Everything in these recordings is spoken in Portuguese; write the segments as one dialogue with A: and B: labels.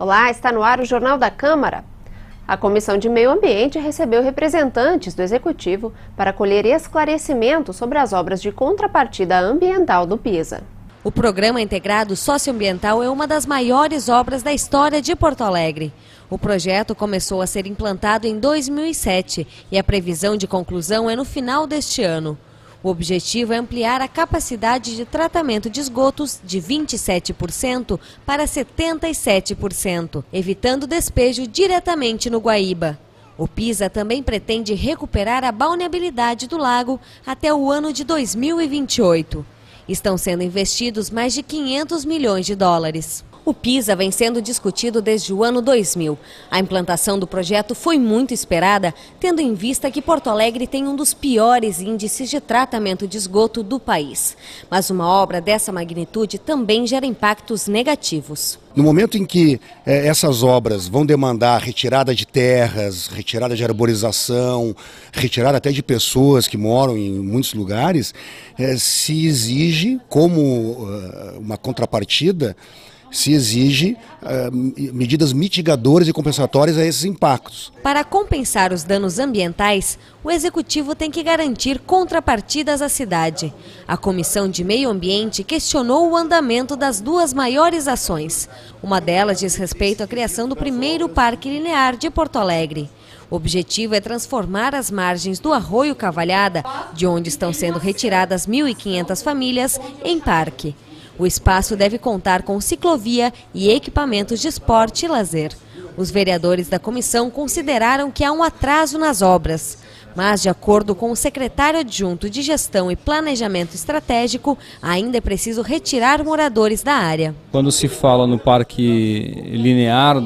A: Olá, está no ar o Jornal da Câmara. A Comissão de Meio Ambiente recebeu representantes do Executivo para colher esclarecimentos sobre as obras de contrapartida ambiental do PISA.
B: O Programa Integrado Socioambiental é uma das maiores obras da história de Porto Alegre. O projeto começou a ser implantado em 2007 e a previsão de conclusão é no final deste ano. O objetivo é ampliar a capacidade de tratamento de esgotos de 27% para 77%, evitando despejo diretamente no Guaíba. O PISA também pretende recuperar a balneabilidade do lago até o ano de 2028. Estão sendo investidos mais de 500 milhões de dólares. O PISA vem sendo discutido desde o ano 2000. A implantação do projeto foi muito esperada, tendo em vista que Porto Alegre tem um dos piores índices de tratamento de esgoto do país. Mas uma obra dessa magnitude também gera impactos negativos.
C: No momento em que essas obras vão demandar retirada de terras, retirada de arborização, retirada até de pessoas que moram em muitos lugares, se exige, como uma contrapartida, se exige medidas mitigadoras e compensatórias a esses impactos.
B: Para compensar os danos ambientais, o Executivo tem que garantir contrapartidas à cidade. A Comissão de Meio Ambiente questionou o andamento das duas maiores ações. Uma delas diz respeito à criação do primeiro parque linear de Porto Alegre. O objetivo é transformar as margens do Arroio Cavalhada, de onde estão sendo retiradas 1.500 famílias, em parque. O espaço deve contar com ciclovia e equipamentos de esporte e lazer. Os vereadores da comissão consideraram que há um atraso nas obras, mas, de acordo com o secretário adjunto de Gestão e Planejamento Estratégico, ainda é preciso retirar moradores da área.
D: Quando se fala no parque linear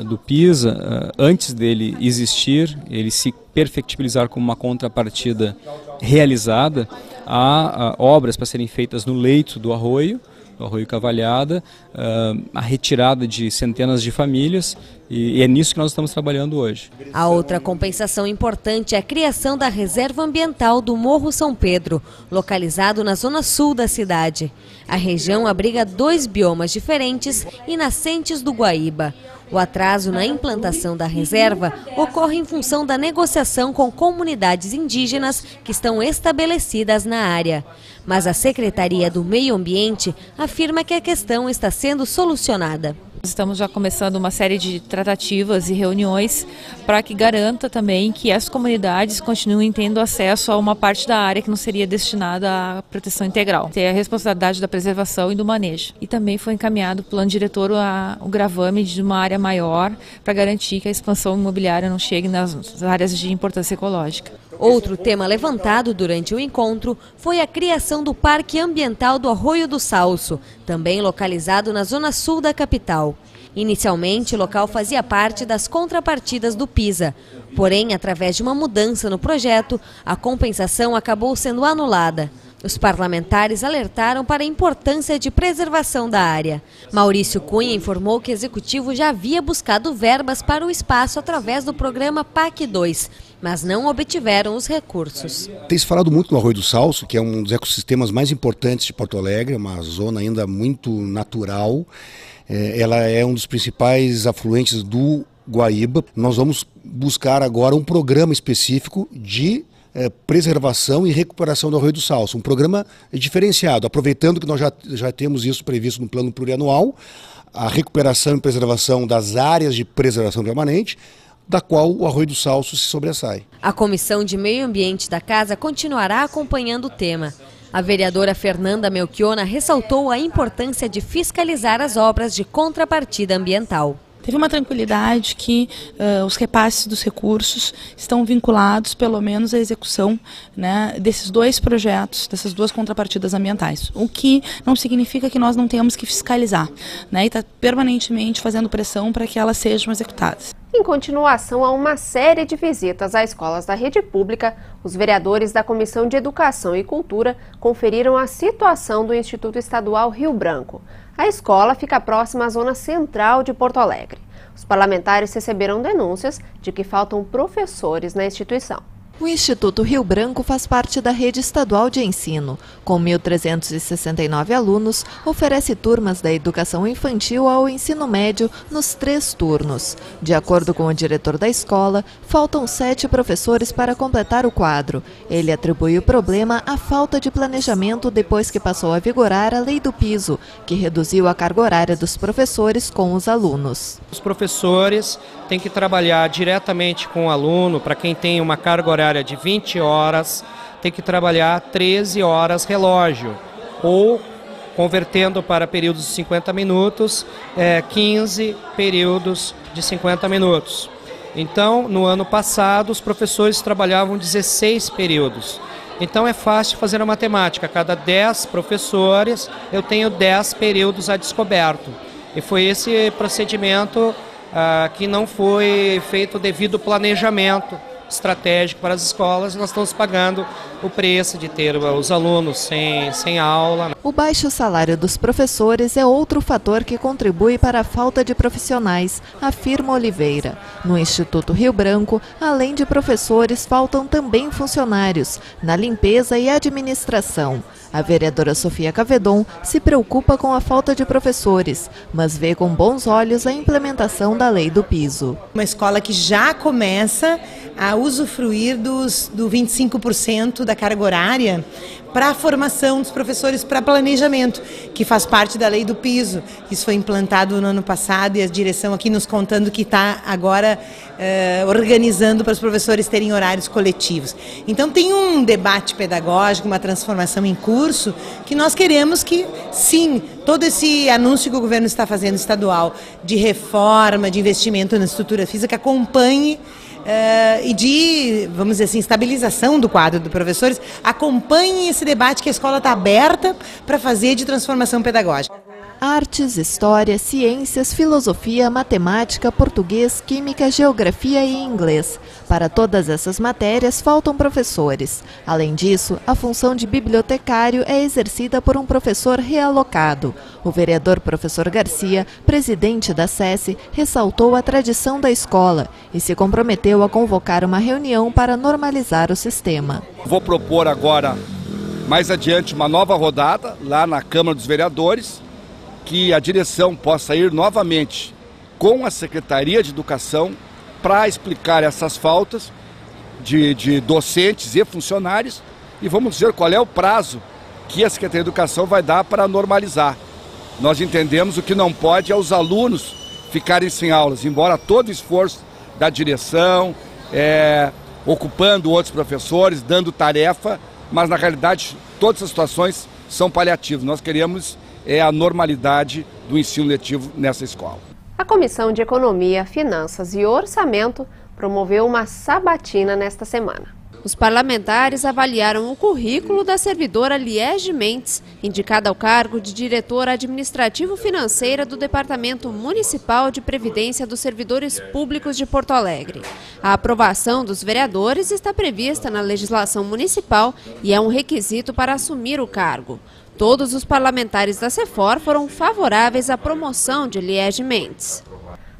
D: do PISA, antes dele existir, ele se perfectibilizar como uma contrapartida realizada, há obras para serem feitas no leito do Arroio Cavalhada, a retirada de centenas de famílias, e é nisso que nós estamos trabalhando hoje.
B: A outra compensação importante é a criação da Reserva Ambiental do Morro São Pedro, localizado na zona sul da cidade. A região abriga 2 biomas diferentes e nascentes do Guaíba. O atraso na implantação da reserva ocorre em função da negociação com comunidades indígenas que estão estabelecidas na área. Mas a Secretaria do Meio Ambiente afirma que a questão está sendo solucionada.
E: Estamos já começando uma série de tratativas e reuniões para que garanta também que as comunidades continuem tendo acesso a uma parte da área que não seria destinada à proteção integral. Tem a responsabilidade da preservação e do manejo. E também foi encaminhado o plano diretor o gravame de uma área maior para garantir que a expansão imobiliária não chegue nas áreas de importância ecológica.
B: Outro tema levantado durante o encontro foi a criação do Parque Ambiental do Arroio do Salso, também localizado na zona sul da capital. Inicialmente, o local fazia parte das contrapartidas do PISA. Porém, através de uma mudança no projeto, a compensação acabou sendo anulada. Os parlamentares alertaram para a importância de preservação da área. Maurício Cunha informou que o Executivo já havia buscado verbas para o espaço através do programa PAC 2, mas não obtiveram os recursos.
C: Tem se falado muito no Arroio do Salso, que é um dos ecossistemas mais importantes de Porto Alegre, uma zona ainda muito natural. Ela é um dos principais afluentes do Guaíba. Nós vamos buscar agora um programa específico de preservação e recuperação do Arroio do Salso, um programa diferenciado, aproveitando que nós já temos isso previsto no plano plurianual, a recuperação e preservação das áreas de preservação permanente, da qual o Arroio do Salso se sobressai.
B: A Comissão de Meio Ambiente da Casa continuará acompanhando o tema. A vereadora Fernanda Melchiona ressaltou a importância de fiscalizar as obras de contrapartida ambiental.
F: Teve uma tranquilidade que os repasses dos recursos estão vinculados, pelo menos, à execução, né, desses 2 projetos, dessas 2 contrapartidas ambientais. O que não significa que nós não tenhamos que fiscalizar, né, e está permanentemente fazendo pressão para que elas sejam executadas.
A: Em continuação a uma série de visitas a escolas da rede pública, os vereadores da Comissão de Educação e Cultura conferiram a situação do Instituto Estadual Rio Branco. A escola fica próxima à zona central de Porto Alegre. Os parlamentares receberam denúncias de que faltam professores na instituição.
G: O Instituto Rio Branco faz parte da rede estadual de ensino. Com 1.369 alunos, oferece turmas da educação infantil ao ensino médio nos 3 turnos. De acordo com o diretor da escola, faltam 7 professores para completar o quadro. Ele atribui o problema à falta de planejamento depois que passou a vigorar a Lei do Piso, que reduziu a carga horária dos professores com os alunos.
H: Os professores têm que trabalhar diretamente com o aluno. Para quem tem uma carga horária de 20 horas, tem que trabalhar 13 horas relógio, ou convertendo para períodos de 50 minutos, 15 períodos de 50 minutos. Então, no ano passado, os professores trabalhavam 16 períodos. Então é fácil fazer a matemática, a cada 10 professores eu tenho 10 períodos a descoberto. E foi esse procedimento que não foi feito devido planejamento estratégico para as escolas. Nós estamos pagando o preço de ter os alunos sem aula.
G: O baixo salário dos professores é outro fator que contribui para a falta de profissionais, afirma Oliveira. No Instituto Rio Branco, além de professores, faltam também funcionários na limpeza e administração. A vereadora Sofia Cavedon se preocupa com a falta de professores, mas vê com bons olhos a implementação da Lei do Piso.
I: Uma escola que já começa a usufruir do 25% da carga horária para a formação dos professores, para planejamento, que faz parte da Lei do Piso. Isso foi implantado no ano passado e a direção aqui nos contando que está agora organizando para os professores terem horários coletivos. Então tem um debate pedagógico, uma transformação em curso, que nós queremos que, sim, todo esse anúncio que o governo está fazendo estadual de reforma, de investimento na estrutura física, acompanhe e de, vamos dizer assim, estabilização do quadro dos professores, acompanhem esse debate que a escola está aberta para fazer de transformação pedagógica.
G: Artes, história, ciências, filosofia, matemática, português, química, geografia e inglês. Para todas essas matérias faltam professores. Além disso, a função de bibliotecário é exercida por um professor realocado. O vereador professor Garcia, presidente da SESI, ressaltou a tradição da escola e se comprometeu a convocar uma reunião para normalizar o sistema.
J: Vou propor agora, mais adiante, uma nova rodada lá na Câmara dos Vereadores, que a direção possa ir novamente com a Secretaria de Educação para explicar essas faltas de docentes e funcionários e vamos ver qual é o prazo que a Secretaria de Educação vai dar para normalizar. Nós entendemos o que não pode é os alunos ficarem sem aulas, embora todo o esforço da direção, ocupando outros professores, dando tarefa, mas na realidade todas as situações são paliativas. Nós queremos a normalidade do ensino letivo nessa escola.
A: A Comissão de Economia, Finanças e Orçamento promoveu uma sabatina nesta semana.
B: Os parlamentares avaliaram o currículo da servidora Liege Mendes, indicada ao cargo de diretora administrativo-financeira do Departamento Municipal de Previdência dos Servidores Públicos de Porto Alegre. A aprovação dos vereadores está prevista na legislação municipal e é um requisito para assumir o cargo. Todos os parlamentares da CEFOR foram favoráveis à promoção de Liege Mendes.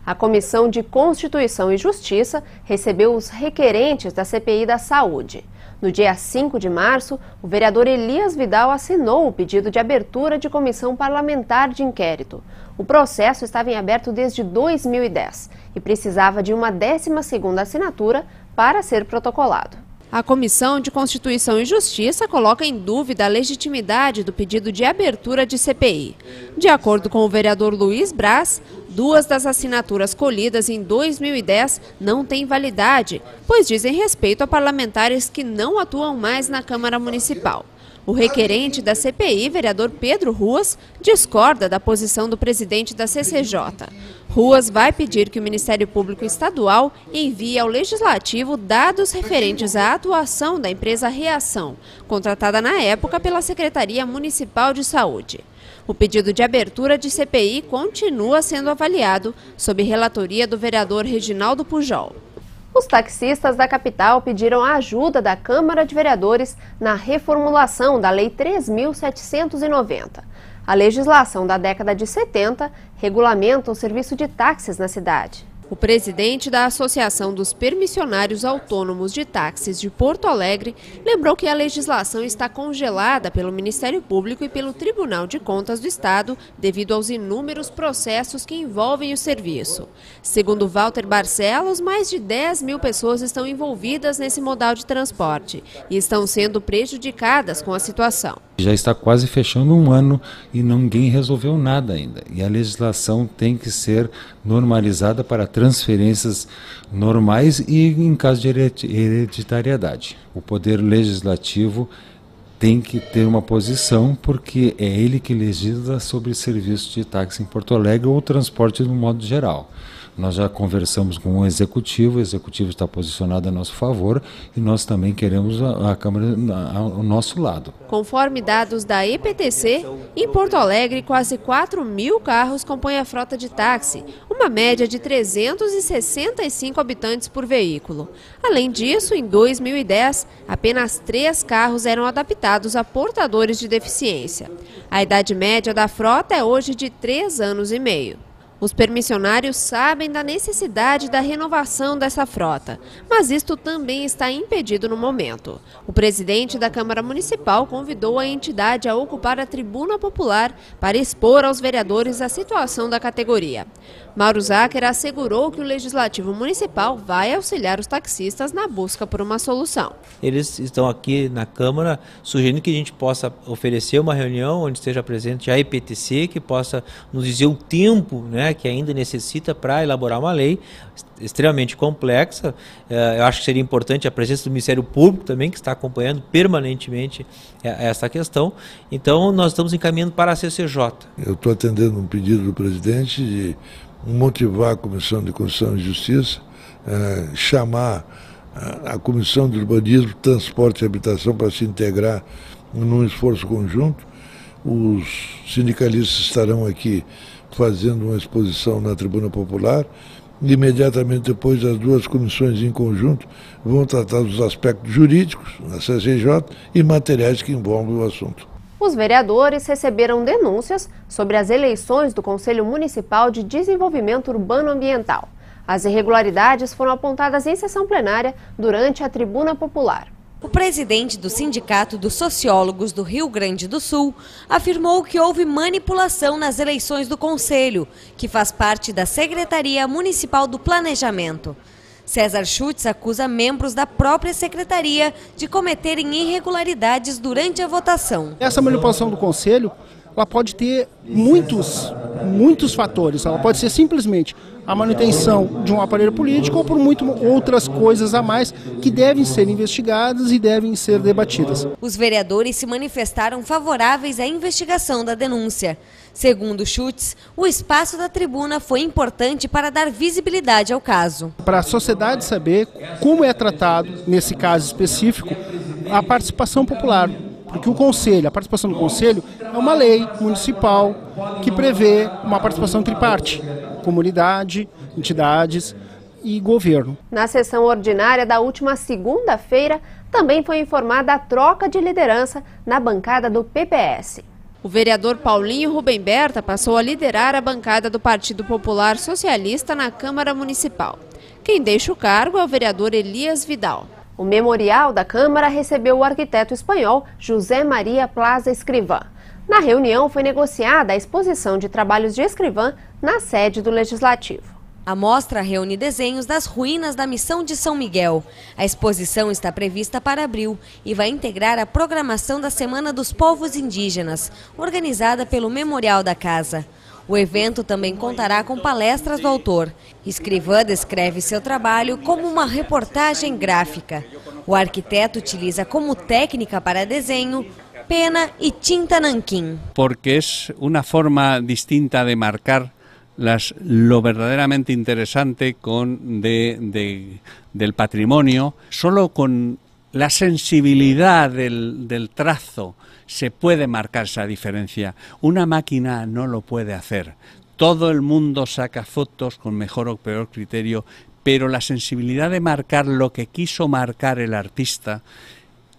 A: A Comissão de Constituição e Justiça recebeu os requerentes da CPI da Saúde. No dia 5 de março, o vereador Elias Vidal assinou o pedido de abertura de comissão parlamentar de inquérito. O processo estava em aberto desde 2010 e precisava de uma 12ª assinatura para ser protocolado.
B: A Comissão de Constituição e Justiça coloca em dúvida a legitimidade do pedido de abertura de CPI. De acordo com o vereador Luiz Braz, 2 das assinaturas colhidas em 2010 não têm validade, pois dizem respeito a parlamentares que não atuam mais na Câmara Municipal. O requerente da CPI, vereador Pedro Ruas, discorda da posição do presidente da CCJ. Ruas vai pedir que o Ministério Público Estadual envie ao Legislativo dados referentes à atuação da empresa Reação, contratada na época pela Secretaria Municipal de Saúde. O pedido de abertura de CPI continua sendo avaliado sob relatoria do vereador Reginaldo Pujol.
A: Os taxistas da capital pediram a ajuda da Câmara de Vereadores na reformulação da Lei 3.790. A legislação da década de 70 regulamenta o serviço de táxis na cidade. O presidente da Associação dos Permissionários Autônomos de Táxis de Porto Alegre lembrou que a legislação está congelada pelo Ministério Público e pelo Tribunal de Contas do Estado devido aos inúmeros processos que envolvem o serviço. Segundo Walter Barcelos, mais de 10 mil pessoas estão envolvidas nesse modal de transporte e estão sendo prejudicadas com a situação.
K: Já está quase fechando um ano e ninguém resolveu nada ainda. E a legislação tem que ser normalizada para transferências normais e em caso de hereditariedade. O Poder Legislativo tem que ter uma posição porque é ele que legisla sobre serviços de táxi em Porto Alegre ou transporte no modo geral. Nós já conversamos com o Executivo está posicionado a nosso favor e nós também queremos a Câmara ao nosso lado.
A: Conforme dados da EPTC, em Porto Alegre, quase 4 mil carros compõem a frota de táxi, uma média de 365 habitantes por veículo. Além disso, em 2010, apenas 3 carros eram adaptados a portadores de deficiência. A idade média da frota é hoje de 3 anos e meio. Os permissionários sabem da necessidade da renovação dessa frota, mas isto também está impedido no momento. O presidente da Câmara Municipal convidou a entidade a ocupar a tribuna popular para expor aos vereadores a situação da categoria. Mauro Zacher assegurou que o Legislativo Municipal vai auxiliar os taxistas na busca por uma solução.
L: Eles estão aqui na Câmara sugerindo que a gente possa oferecer uma reunião onde esteja presente a EPTC, que possa nos dizer o tempo, que ainda necessita para elaborar uma lei extremamente complexa. Eu acho que seria importante a presença do Ministério Público também, que está acompanhando permanentemente essa questão. Então, nós estamos encaminhando para a CCJ.
M: Eu estou atendendo um pedido do presidente de motivar a Comissão de Constituição e Justiça, chamar a Comissão de Urbanismo, Transporte e Habitação para se integrar num esforço conjunto. Os sindicalistas estarão aqui fazendo uma exposição na Tribuna Popular. Imediatamente depois, as duas comissões em conjunto vão tratar dos aspectos jurídicos na CCJ e materiais que envolvem o assunto.
A: Os vereadores receberam denúncias sobre as eleições do Conselho Municipal de Desenvolvimento Urbano Ambiental. As irregularidades foram apontadas em sessão plenária durante a Tribuna Popular.
B: O presidente do Sindicato dos Sociólogos do Rio Grande do Sul afirmou que houve manipulação nas eleições do Conselho, que faz parte da Secretaria Municipal do Planejamento. César Schutz acusa membros da própria secretaria de cometerem irregularidades durante a votação.
N: Essa manipulação do Conselho, ela pode ter muitos fatores. Ela pode ser simplesmente a manutenção de um aparelho político ou por outras coisas a mais que devem ser investigadas e devem ser debatidas.
B: Os vereadores se manifestaram favoráveis à investigação da denúncia. Segundo Schutz, o espaço da tribuna foi importante para dar visibilidade ao caso.
N: Para a sociedade saber como é tratado, nesse caso específico, a participação popular. Porque a participação do Conselho é uma lei municipal que prevê uma participação triparte, comunidade, entidades e governo.
A: Na sessão ordinária da última segunda-feira, também foi informada a troca de liderança na bancada do PPS. O vereador Paulinho Rubem Berta passou a liderar a bancada do Partido Popular Socialista na Câmara Municipal. Quem deixa o cargo é o vereador Elias Vidal. O memorial da Câmara recebeu o arquiteto espanhol José Maria Plaza Escrivá. Na reunião foi negociada a exposição de trabalhos de Escrivá na sede do Legislativo.
B: A mostra reúne desenhos das ruínas da Missão de São Miguel. A exposição está prevista para abril e vai integrar a programação da Semana dos Povos Indígenas, organizada pelo Memorial da Casa. O evento também contará com palestras do autor. Escrivá descreve seu trabalho como uma reportagem gráfica. O arquiteto utiliza como técnica para desenho pena e tinta nanquim.
O: Porque es una forma distinta de marcar lo verdaderamente interesante del patrimonio. Solo con la sensibilidad del trazo se puede marcar esa diferencia. Una máquina no lo puede hacer. Todo el mundo saca fotos con mejor o peor criterio, pero la sensibilidad de marcar lo que quiso marcar el artista,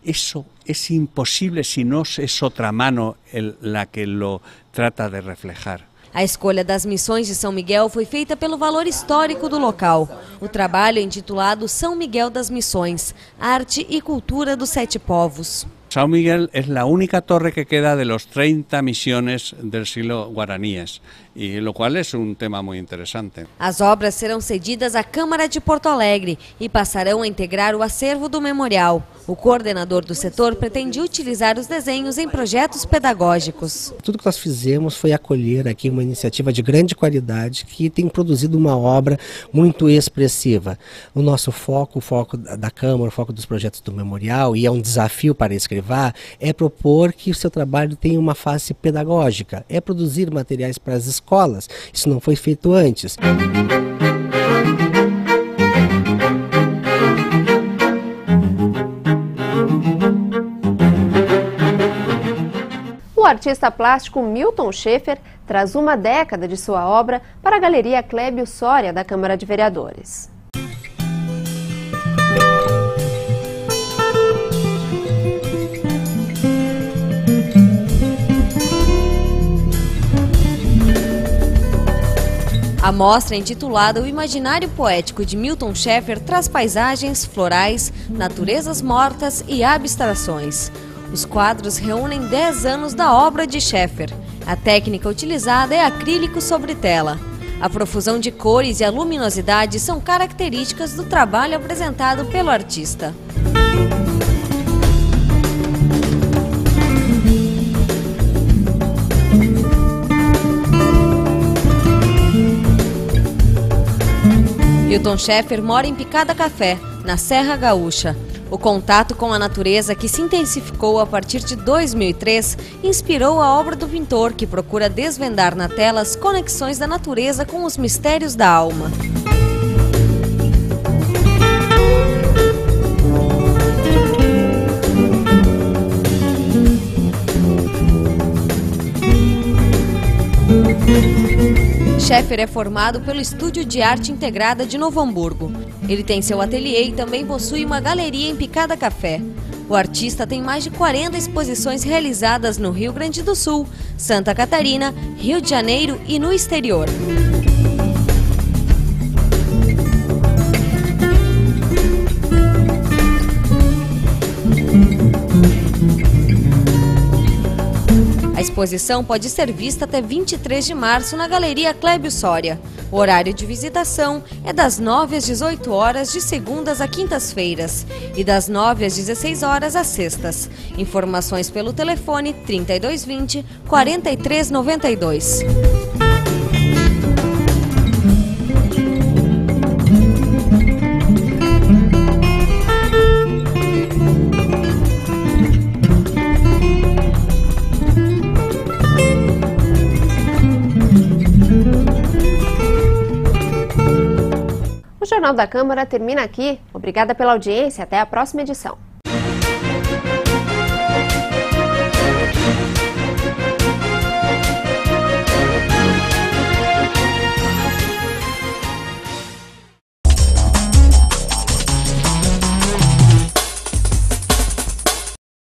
O: eso es imposible si no es otra mano la que lo trata de reflejar.
B: A escolha das missões de São Miguel foi feita pelo valor histórico do local. O trabalho é intitulado São Miguel das Missões, Arte e Cultura dos Sete Povos.
O: São Miguel es la única torre que queda de los 30 misiones del siglo guaraníes, y lo cual es un tema muy interesante.
B: As obras serão cedidas à Câmara de Porto Alegre e passarão a integrar o acervo do memorial. O coordenador do setor pretende utilizar os desenhos em projetos pedagógicos.
P: Tudo que nós fizemos foi acolher aqui uma iniciativa de grande qualidade que tem produzido uma obra muito expressiva. O nosso foco, o foco da Câmara, o foco dos projetos do memorial, e é um desafio para Escrivá, é propor que o seu trabalho tenha uma face pedagógica, é produzir materiais para as escolas. Isso não foi feito antes.
A: O artista plástico Milton Schaeffer traz uma década de sua obra para a Galeria Clébio Soria da Câmara de Vereadores.
B: A mostra, intitulada O Imaginário Poético de Milton Schaeffer, traz paisagens, florais, naturezas mortas e abstrações. Os quadros reúnem 10 anos da obra de Schaeffer. A técnica utilizada é acrílico sobre tela. A profusão de cores e a luminosidade são características do trabalho apresentado pelo artista. Milton Schaeffer mora em Picada Café, na Serra Gaúcha. O contato com a natureza, que se intensificou a partir de 2003, inspirou a obra do pintor, que procura desvendar na tela as conexões da natureza com os mistérios da alma. Schaeffer é formado pelo Estúdio de Arte Integrada de Novo Hamburgo. Ele tem seu ateliê e também possui uma galeria em Picada Café. O artista tem mais de 40 exposições realizadas no Rio Grande do Sul, Santa Catarina, Rio de Janeiro e no exterior. A exposição pode ser vista até 23 de março na Galeria Clébio Soria. O horário de visitação é das 9 às 18 horas de segundas a quintas-feiras e das 9 às 16 horas às sextas. Informações pelo telefone 3220 4392.
A: O Jornal da Câmara termina aqui. Obrigada pela audiência. Até a próxima edição.